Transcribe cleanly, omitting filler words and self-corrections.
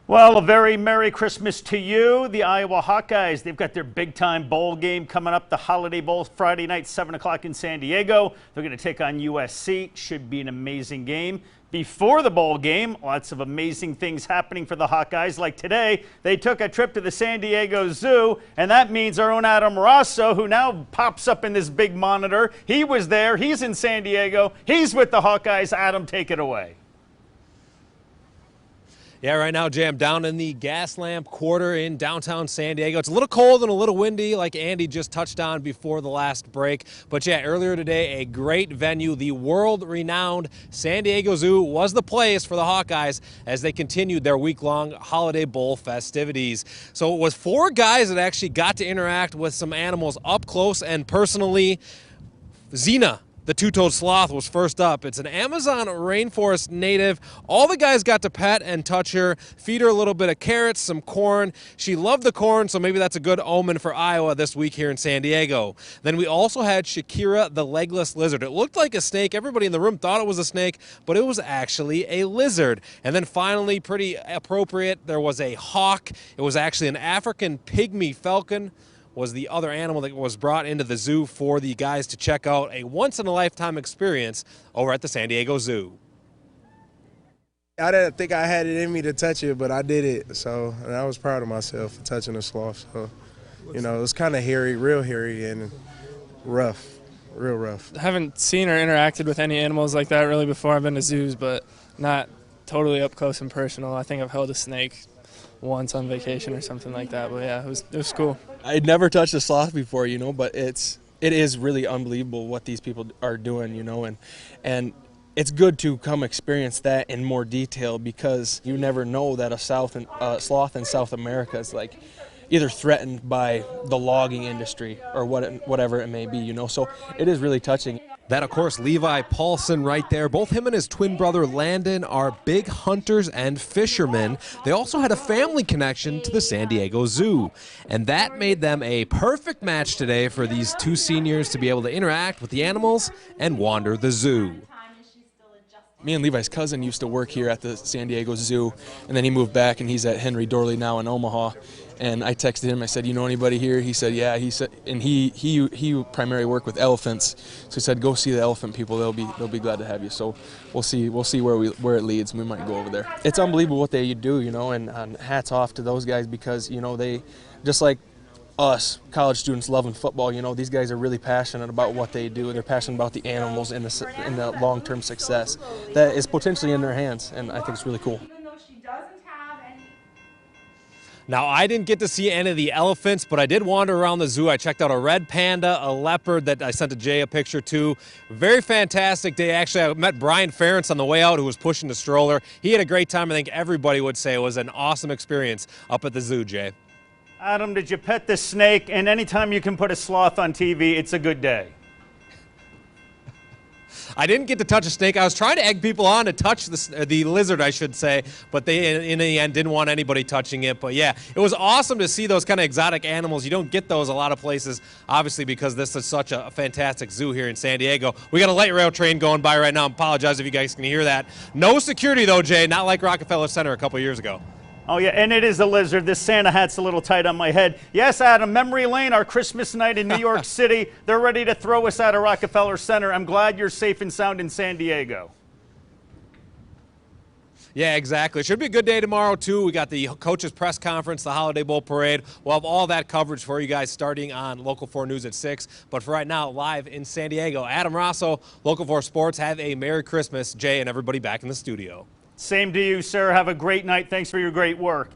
Well, a very Merry Christmas to you. The Iowa Hawkeyes, they've got their big-time bowl game coming up, the Holiday Bowl, Friday night, 7 o'clock in San Diego. They're going to take on USC. Should be an amazing game. Before the bowl game, lots of amazing things happening for the Hawkeyes. Like today, they took a trip to the San Diego Zoo, and that means our own Adam Rosso, who now pops up in this big monitor. He was there. He's in San Diego. He's with the Hawkeyes. Adam, take it away. Yeah, right now, Jay, I'm down in the Gaslamp Quarter in downtown San Diego. It's a little cold and a little windy, like Andy just touched on before the last break. But yeah, earlier today, a great venue. The world-renowned San Diego Zoo was the place for the Hawkeyes as they continued their week-long Holiday Bowl festivities. So it was 4 guys that actually got to interact with some animals up close and personally. Xena, the two-toed sloth, was first up. It's an Amazon rainforest native. All the guys got to pet and touch her, feed her a little bit of carrots, some corn. She loved the corn, so maybe that's a good omen for Iowa this week here in San Diego. Then we also had Shakira, the legless lizard. It looked like a snake. Everybody in the room thought it was a snake, but it was actually a lizard. And then finally, pretty appropriate, there was a hawk. It was actually an African pygmy falcon. Was the other animal that was brought into the zoo for the guys to check out. A once-in-a-lifetime experience over at the San Diego Zoo. I didn't think I had it in me to touch it, but I did it. So, and I was proud of myself for touching the sloth. So, you know, it was kind of hairy, real hairy and rough, real rough. I haven't seen or interacted with any animals like that really before. I've been to zoos, but not totally up close and personal. I think I've held a snake once on vacation or something like that, but yeah, it was cool. I'd never touched a sloth before, you know, but it is really unbelievable what these people are doing, you know, and it's good to come experience that in more detail because you never know that a sloth in South America is like either threatened by the logging industry or whatever it may be, you know, so it is really touching. That, of course, Levi Paulson right there. Both him and his twin brother Landon are big hunters and fishermen. They also had a family connection to the San Diego Zoo. And that made them a perfect match today for these 2 seniors to be able to interact with the animals and wander the zoo. Me and Levi's cousin used to work here at the San Diego Zoo, and then he moved back and he's at Henry Dorley now in Omaha. And I texted him, I said, you know anybody here? He said, yeah. He said, and he primarily worked with elephants. So he said, go see the elephant people. They'll be glad to have you. So we'll see where it leads. We might go over there. It's unbelievable what they do, you know, and hats off to those guys because, you know, they just like us college students loving football, you know, these guys are really passionate about what they do. They're passionate about the animals and the long-term success that is potentially in their hands, and I think it's really cool. Now, I didn't get to see any of the elephants, but I did wander around the zoo. I checked out a red panda, a leopard that I sent to Jay a picture to. Very fantastic day. Actually, I met Brian Ferentz on the way out who was pushing the stroller. He had a great time. I think everybody would say it was an awesome experience up at the zoo, Jay. Adam, did you pet the snake? And anytime you can put a sloth on TV, it's a good day. I didn't get to touch a snake. I was trying to egg people on to touch the lizard, I should say, but they, in the end, didn't want anybody touching it. But yeah, it was awesome to see those kind of exotic animals. You don't get those a lot of places, obviously, because this is such a fantastic zoo here in San Diego. We got a light rail train going by right now. I apologize if you guys can hear that. No security, though, Jay, not like Rockefeller Center a couple years ago. Oh, yeah, and it is a lizard. This Santa hat's a little tight on my head. Yes, Adam, memory lane, our Christmas night in New York City. They're ready to throw us out of Rockefeller Center. I'm glad you're safe and sound in San Diego. Yeah, exactly. It should be a good day tomorrow, too. We got the coaches' press conference, the Holiday Bowl parade. We'll have all that coverage for you guys starting on Local 4 News at 6. But for right now, live in San Diego, Adam Rosso, Local 4 Sports. Have a Merry Christmas, Jay, and everybody back in the studio. Same to you, sir. Have a great night. Thanks for your great work.